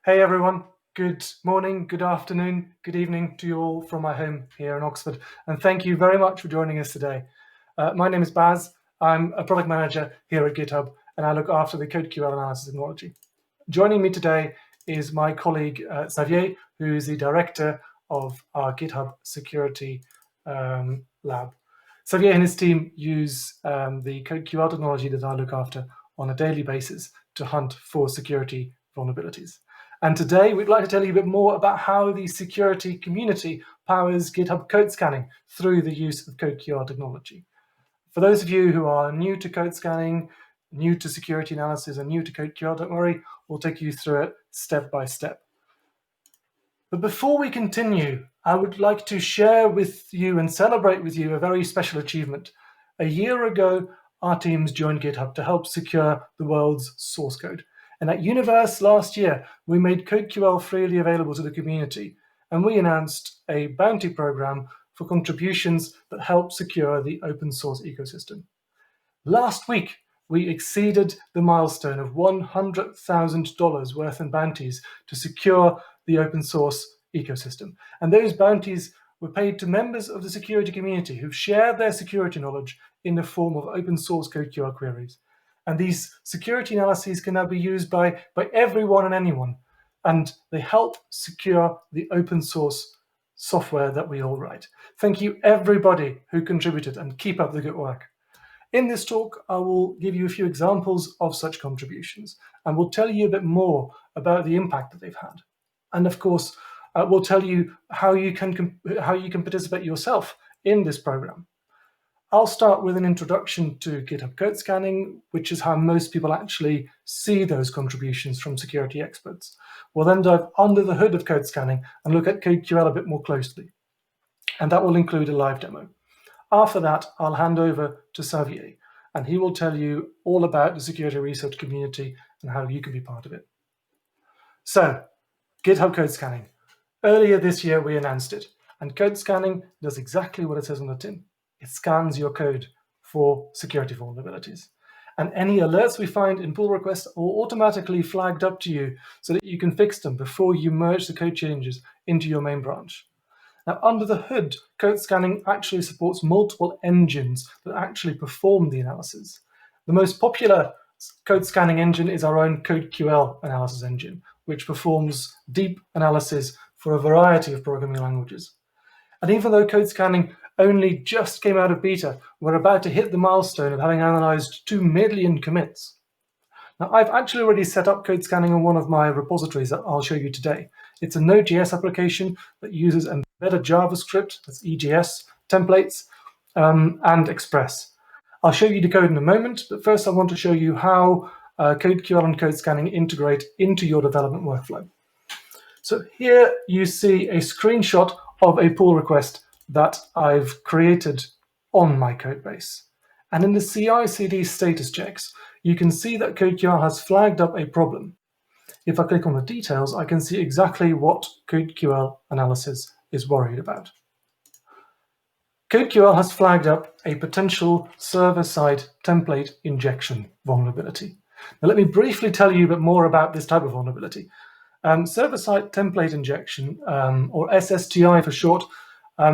Hey everyone, good morning, good afternoon, good evening to you all from my home here in Oxford, and thank you very much for joining us today. My name is Baz, I'm a product manager here at GitHub, and I look after the CodeQL analysis technology. Joining me today is my colleague Xavier, who is the director of our GitHub security lab. Xavier and his team use the CodeQL technology that I look after on a daily basis to hunt for security vulnerabilities. And today we'd like to tell you a bit more about how the security community powers GitHub code scanning through the use of CodeQL technology. For those of you who are new to code scanning, new to security analysis, and new to CodeQL, don't worry, we'll take you through it step by step. But before we continue, I would like to share with you and celebrate with you a very special achievement. A year ago, our teams joined GitHub to help secure the world's source code. And at Universe last year, we made CodeQL freely available to the community, and we announced a bounty program for contributions that help secure the open source ecosystem. Last week, we exceeded the milestone of $100,000 worth in bounties to secure the open source ecosystem. And those bounties were paid to members of the security community who've shared their security knowledge in the form of open source CodeQL queries. And these security analyses can now be used by everyone and anyone, and they help secure the open source software that we all write. Thank you everybody who contributed, and keep up the good work. In this talk, I will give you a few examples of such contributions, and we'll tell you a bit more about the impact that they've had. And of course, we'll tell you how you can participate yourself in this program. I'll start with an introduction to GitHub code scanning, which is how most people actually see those contributions from security experts. We'll then dive under the hood of code scanning and look at CodeQL a bit more closely. And that will include a live demo. After that, I'll hand over to Xavier, and he will tell you all about the security research community and how you can be part of it. So, GitHub code scanning. Earlier this year, we announced it, and code scanning does exactly what it says on the tin. It scans your code for security vulnerabilities. And any alerts we find in pull requests are automatically flagged up to you so that you can fix them before you merge the code changes into your main branch. Now, under the hood, code scanning actually supports multiple engines that actually perform the analysis. The most popular code scanning engine is our own CodeQL analysis engine, which performs deep analysis for a variety of programming languages. And even though code scanning only just came out of beta, we're about to hit the milestone of having analyzed 2 million commits. Now, I've actually already set up code scanning on one of my repositories that I'll show you today. It's a Node.js application that uses embedded JavaScript, that's EJS, templates, and Express. I'll show you the code in a moment, but first I want to show you how CodeQL and code scanning integrate into your development workflow. So here you see a screenshot of a pull request that I've created on my code base. And in the CI/CD status checks, you can see that CodeQL has flagged up a problem. If I click on the details, I can see exactly what CodeQL analysis is worried about. CodeQL has flagged up a potential server-side template injection vulnerability. Now, let me briefly tell you a bit more about this type of vulnerability. Server-side template injection, or SSTI for short,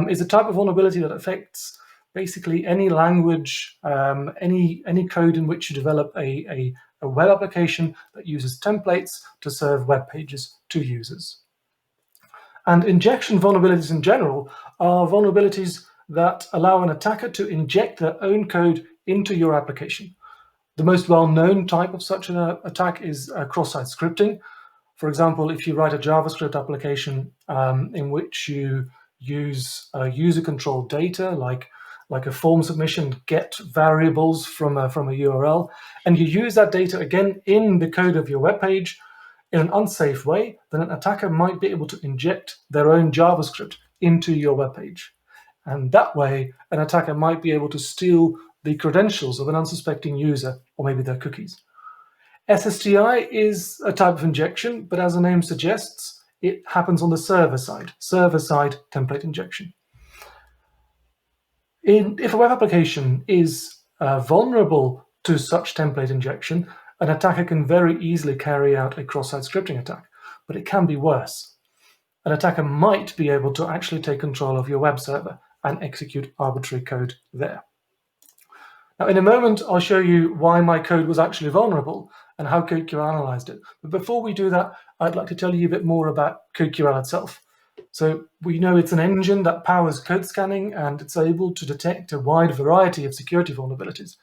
is a type of vulnerability that affects basically any language, any code in which you develop a web application that uses templates to serve web pages to users. And injection vulnerabilities in general are vulnerabilities that allow an attacker to inject their own code into your application. The most well-known type of such an attack is cross-site scripting. For example, if you write a JavaScript application in which you use user-controlled data, like a form submission, get variables from a URL, and you use that data again in the code of your web page in an unsafe way, then an attacker might be able to inject their own JavaScript into your web page. And that way, an attacker might be able to steal the credentials of an unsuspecting user, or maybe their cookies. SSTI is a type of injection, but as the name suggests, it happens on the server-side template injection. If a web application is vulnerable to such template injection, an attacker can very easily carry out a cross-site scripting attack. but it can be worse. An attacker might be able to actually take control of your web server and execute arbitrary code there. Now, in a moment, I'll show you why my code was actually vulnerable and how CodeQL analyzed it. But before we do that, I'd like to tell you a bit more about CodeQL itself. So we know it's an engine that powers code scanning, and it's able to detect a wide variety of security vulnerabilities.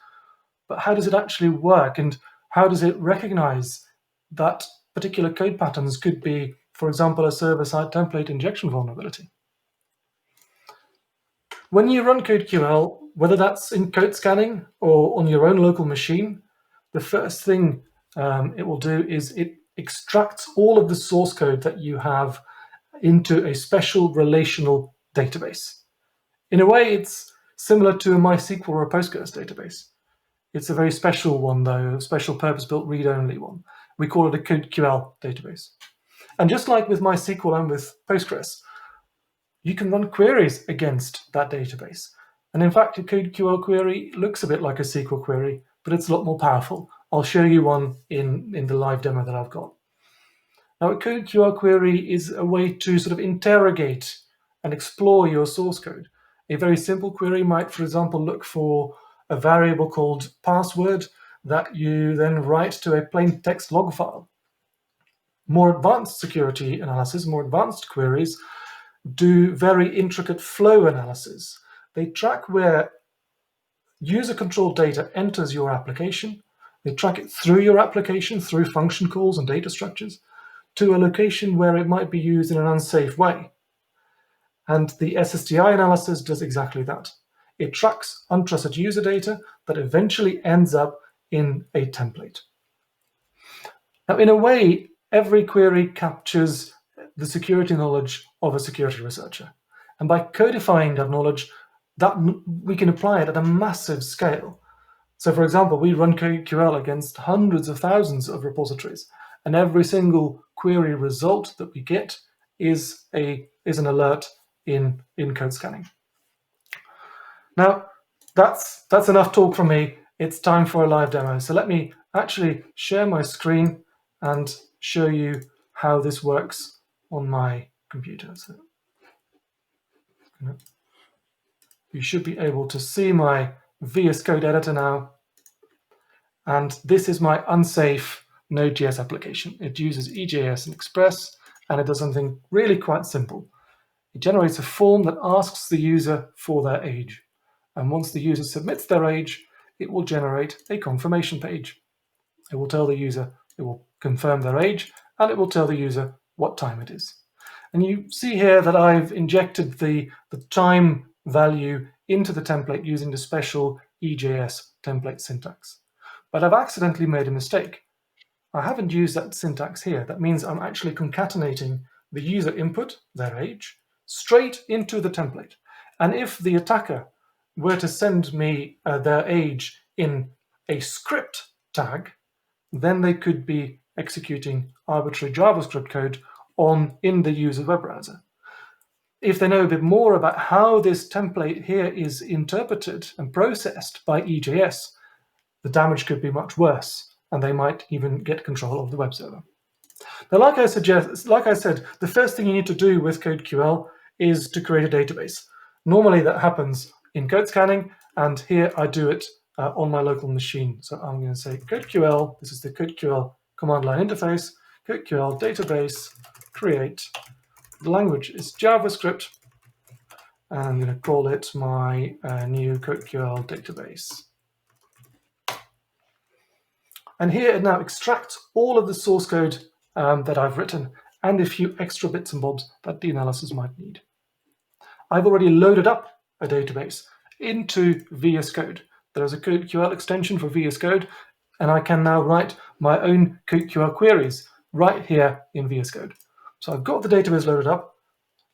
But how does it actually work, and how does it recognize that particular code patterns could be, for example, a server-side template injection vulnerability? When you run CodeQL, whether that's in code scanning or on your own local machine, the first thing it will do is it extracts all of the source code that you have into a special relational database. In a way, it's similar to a MySQL or a Postgres database. It's a very special one, though, a special purpose-built read-only one. We call it a CodeQL database. And just like with MySQL and with Postgres, you can run queries against that database. And in fact, a CodeQL query looks a bit like a SQL query, but it's a lot more powerful. I'll show you one in the live demo that I've got. Now, a CodeQL query is a way to sort of interrogate and explore your source code. A very simple query might, for example, look for a variable called password that you then write to a plain text log file. More advanced security analysis, more advanced queries do very intricate flow analysis. They track where user-controlled data enters your application. They track it through your application, through function calls and data structures, to a location where it might be used in an unsafe way. And the SSTI analysis does exactly that. It tracks untrusted user data that eventually ends up in a template. Now, in a way, every query captures the security knowledge of a security researcher. And by codifying that knowledge, we can apply it at a massive scale. So for example, we run CodeQL against hundreds of thousands of repositories, and every single query result that we get is an alert in code scanning. Now, that's enough talk from me. It's time for a live demo. So let me actually share my screen and show you how this works on my computer. So you should be able to see my VS Code editor now. And this is my unsafe Node.js application. It uses EJS and Express, and it does something really quite simple. It generates a form that asks the user for their age. And once the user submits their age, it will generate a confirmation page. It will tell the user, it will confirm their age, and it will tell the user what time it is. And you see here that I've injected the time value into the template using the special EJS template syntax. But I've accidentally made a mistake. I haven't used that syntax here. That means I'm actually concatenating the user input, their age, straight into the template. And if the attacker were to send me their age in a script tag, then they could be executing arbitrary JavaScript code in the user web browser. If they know a bit more about how this template here is interpreted and processed by EJS, the damage could be much worse, and they might even get control of the web server. Now, like I said, the first thing you need to do with CodeQL is to create a database. Normally that happens in code scanning, and here I do it on my local machine. So I'm going to say CodeQL, this is the CodeQL command line interface, CodeQL database, create. The language is JavaScript, and I'm going to call it my new CodeQL database. And here it now extracts all of the source code that I've written and a few extra bits and bobs that the analysis might need. I've already loaded up a database into VS Code. There's a CodeQL extension for VS Code, and I can now write my own CodeQL queries right here in VS Code. So I've got the database loaded up,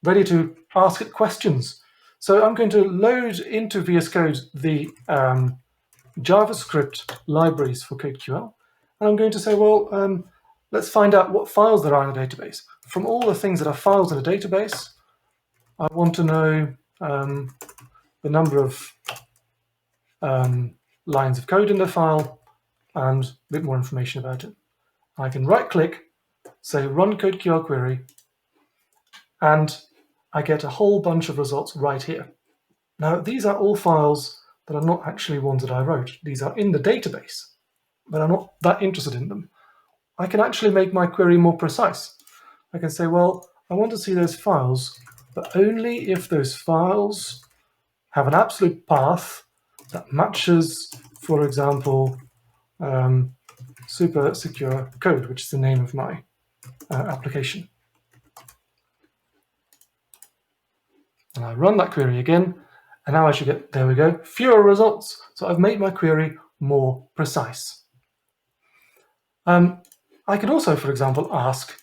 ready to ask it questions. So I'm going to load into VS Code the JavaScript libraries for CodeQL. And I'm going to say, well, let's find out what files there are in the database. From all the things that are files in a database, I want to know the number of lines of code in the file and a bit more information about it. I can right-click, say run CodeQL query, and I get a whole bunch of results right here. Now, these are all files that are not actually ones that I wrote. These are in the database, but I'm not that interested in them. I can actually make my query more precise. I can say, well, I want to see those files, but only if those files have an absolute path that matches, for example, super secure code, which is the name of my application. And I run that query again, and now I should get, there we go, fewer results. So I've made my query more precise. I could also, for example, ask,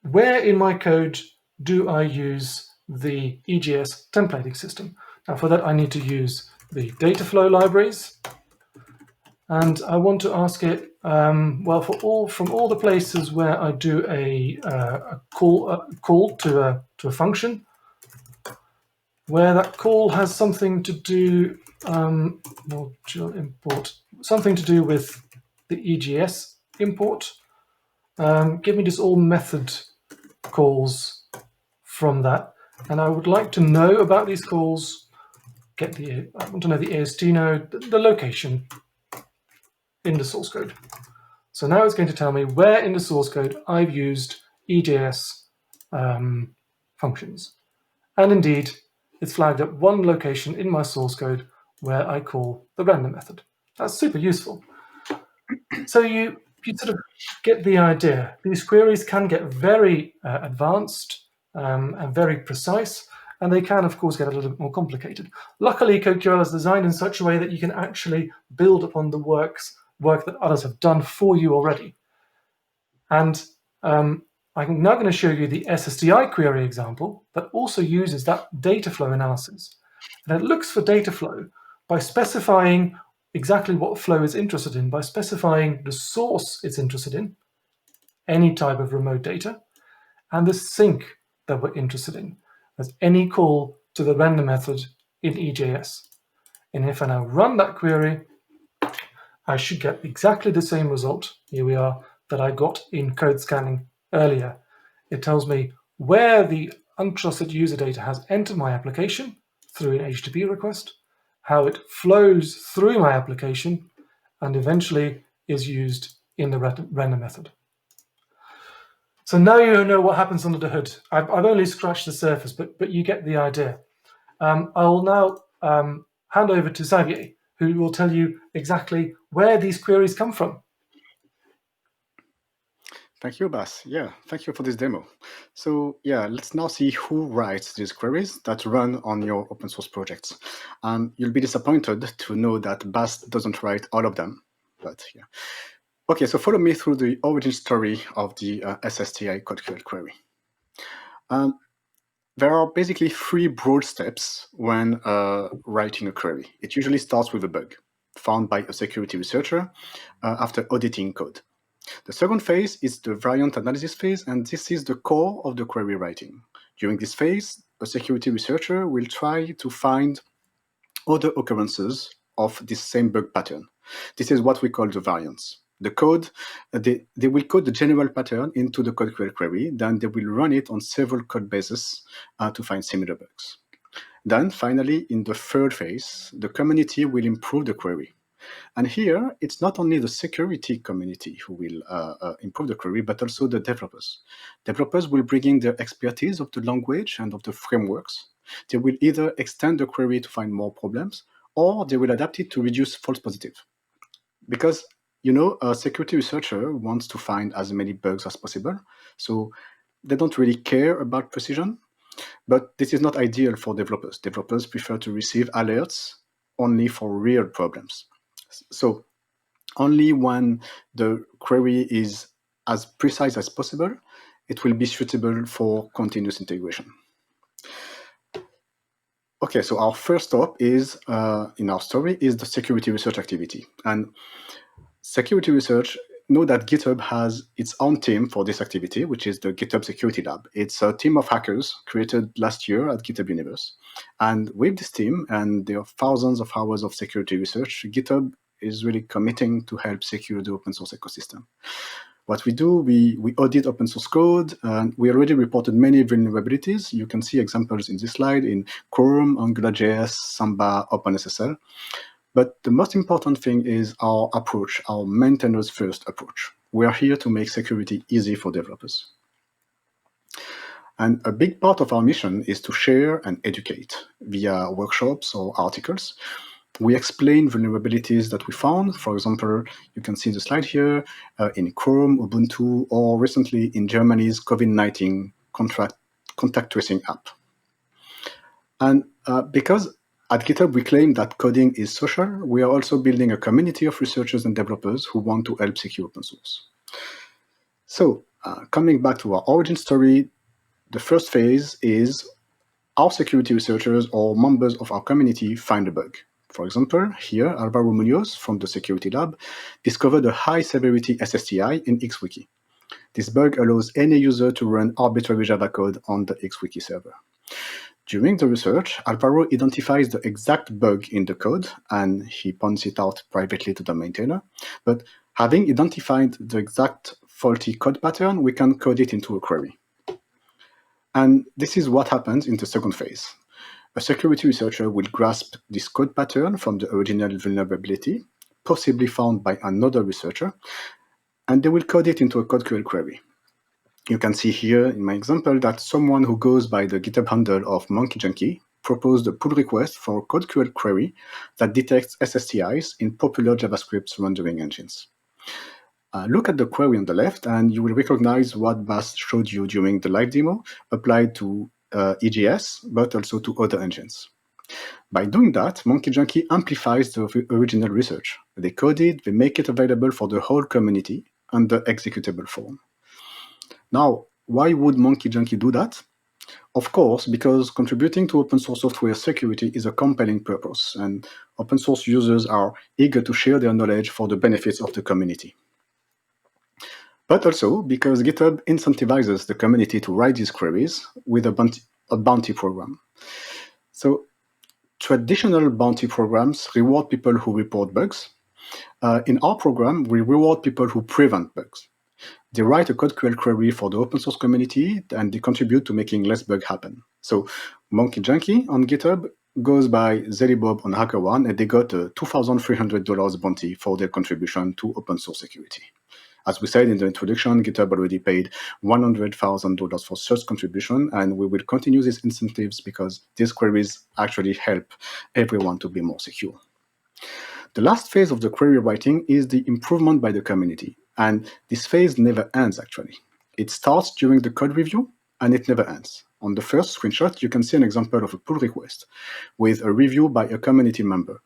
where in my code do I use the EGS templating system? Now for that I need to use the data flow libraries, and I want to ask it, well, from all the places where I do a call to a function, where that call has something to do, module import, something to do with the EGS import. Give me just all method calls from that, and I would like to know about these calls. I want to know the AST node, the location in the source code. So now it's going to tell me where in the source code I've used EJS functions. And indeed, it's flagged up one location in my source code where I call the random method. That's super useful. So you sort of get the idea. These queries can get very advanced and very precise, and they can, of course, get a little bit more complicated. Luckily, CodeQL is designed in such a way that you can actually build upon the work that others have done for you already. And I'm now going to show you the SSDI query example that also uses that data flow analysis. And it looks for data flow by specifying exactly what flow it's interested in, by specifying the source it's interested in, any type of remote data, and the sink that we're interested in, as any call to the random method in EJS. And if I now run that query, I should get exactly the same result, here we are, that I got in code scanning earlier. It tells me where the untrusted user data has entered my application through an HTTP request, how it flows through my application, and eventually is used in the random method. So now you know what happens under the hood. I've only scratched the surface, but you get the idea. I will now hand over to Xavier, who will tell you exactly where these queries come from. Thank you, Bas. Yeah, thank you for this demo. So yeah, let's now see who writes these queries that run on your open source projects. You'll be disappointed to know that Bas doesn't write all of them, but yeah. Okay, so follow me through the origin story of the SSTI CodeQL query. There are basically three broad steps when writing a query. It usually starts with a bug found by a security researcher after auditing code. The second phase is the variant analysis phase, and this is the core of the query writing. During this phase, a security researcher will try to find other occurrences of this same bug pattern. This is what we call the variants. The code, they will code the general pattern into the CodeQL query, then they will run it on several code bases to find similar bugs. Then finally, in the third phase, the community will improve the query. And here, it's not only the security community who will improve the query, but also the developers. Developers will bring in their expertise of the language and of the frameworks. They will either extend the query to find more problems, or they will adapt it to reduce false positive. Because, you know, a security researcher wants to find as many bugs as possible, so they don't really care about precision. But this is not ideal for developers. Developers prefer to receive alerts only for real problems. So only when the query is as precise as possible, it will be suitable for continuous integration. Okay, so our first stop is, in our story, is the security research activity. And security research, know that GitHub has its own team for this activity, which is the GitHub Security Lab. It's a team of hackers created last year at GitHub Universe. And with this team, and there are thousands of hours of security research, GitHub is really committing to help secure the open source ecosystem. What we do, we audit open source code, and we already reported many vulnerabilities. You can see examples in this slide in Chrome, AngularJS, Samba, OpenSSL. But the most important thing is our approach, our maintainers first approach. We are here to make security easy for developers. And a big part of our mission is to share and educate via workshops or articles. We explain vulnerabilities that we found. For example, you can see the slide here in Chrome, Ubuntu, or recently in Germany's COVID-19 contact tracing app. And because at GitHub we claim that coding is social, we are also building a community of researchers and developers who want to help secure open source. So coming back to our origin story, the first phase is our security researchers or members of our community find a bug. For example, here, Alvaro Munoz from the security lab discovered a high-severity SSTI in XWiki. This bug allows any user to run arbitrary Java code on the XWiki server. During the research, Alvaro identifies the exact bug in the code, and he points it out privately to the maintainer. But having identified the exact faulty code pattern, we can code it into a query. And this is what happens in the second phase. A security researcher will grasp this code pattern from the original vulnerability, possibly found by another researcher, and they will code it into a CodeQL query. You can see here in my example that someone who goes by the GitHub handle of MonkeyJunkie proposed a pull request for a CodeQL query that detects SSTIs in popular JavaScript rendering engines. Look at the query on the left, and you will recognize what Bas showed you during the live demo applied to EGS, but also to other engines. By doing that, MonkeyJunkie amplifies the original research. They code it, they make it available for the whole community under executable form. Now, why would MonkeyJunkie do that? Of course, because contributing to open source software security is a compelling purpose, and open source users are eager to share their knowledge for the benefits of the community. But also because GitHub incentivizes the community to write these queries with a bounty program. So traditional bounty programs reward people who report bugs. In our program, we reward people who prevent bugs. They write a CodeQL query for the open source community, and they contribute to making less bugs happen. So MonkeyJunkie on GitHub goes by Zellybob on HackerOne, and they got a $2,300 bounty for their contribution to open source security. As we said in the introduction, GitHub already paid $100,000 for such contribution, and we will continue these incentives because these queries actually help everyone to be more secure. The last phase of the query writing is the improvement by the community, and this phase never ends actually. It starts during the code review, and it never ends. On the first screenshot, you can see an example of a pull request with a review by a community member.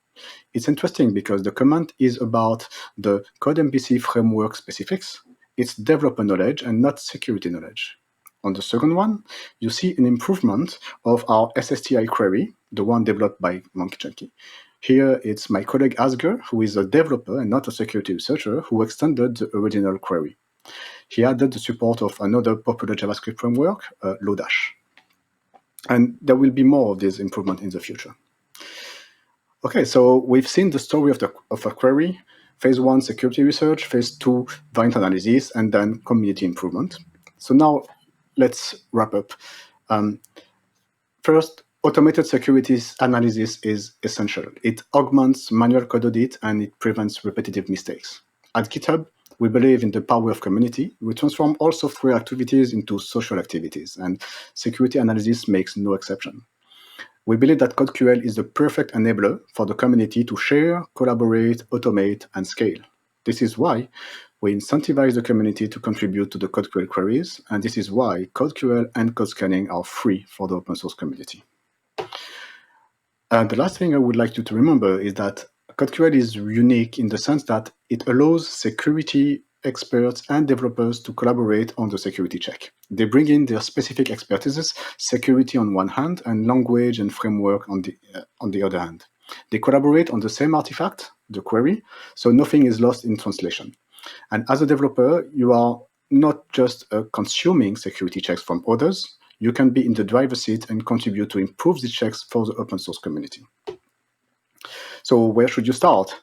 It's interesting because the comment is about the CodeMVC framework specifics. It's developer knowledge and not security knowledge. On the second one, you see an improvement of our SSTI query, the one developed by MonkeyJunkie. Here, it's my colleague Asger, who is a developer and not a security researcher, who extended the original query. He added the support of another popular JavaScript framework, Lodash. And there will be more of this improvement in the future. Okay, so we've seen the story of a query, phase 1, security research, phase 2, variant analysis, and then community improvement. So now let's wrap up. First, automated security analysis is essential. It augments manual code audit and it prevents repetitive mistakes. At GitHub, we believe in the power of community. We transform all software activities into social activities, and security analysis makes no exception. We believe that CodeQL is the perfect enabler for the community to share, collaborate, automate, and scale. This is why we incentivize the community to contribute to the CodeQL queries, and this is why CodeQL and code scanning are free for the open source community. And the last thing I would like you to remember is that CodeQL is unique in the sense that it allows security experts and developers to collaborate on the security check. They bring in their specific expertises, security on one hand, and language and framework on the other hand. They collaborate on the same artifact, the query, so nothing is lost in translation. And as a developer, you are not just consuming security checks from others, you can be in the driver's seat and contribute to improve the checks for the open source community. So where should you start?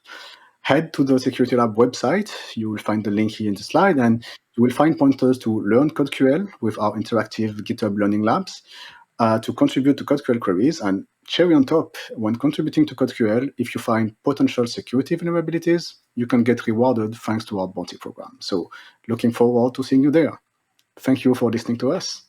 Head to the Security Lab website. You will find the link here in the slide, and You will find pointers to learn CodeQL with our interactive GitHub Learning Labs, to contribute to CodeQL queries, and cherry on top, when contributing to CodeQL, if you find potential security vulnerabilities, you can get rewarded thanks to our bounty program. So looking forward to seeing you there. Thank you for listening to us.